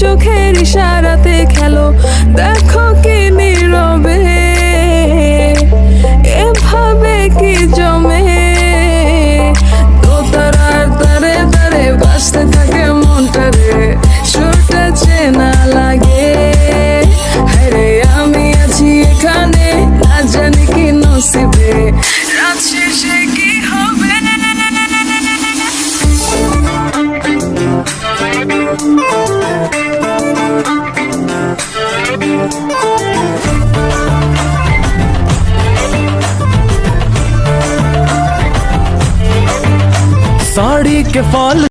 চোখের ইশারাতে খেলো, দেখো কি নীরবে এভাবে কি জমে। দোতারার তারে তারে বাজতে থাকে মনটারে, সুরটা চেনা লাগে। হায়রে আমি আছি এখানে, না জানি কি নসিবে, রাত শেষে কি হবে। साड़ी के फॉल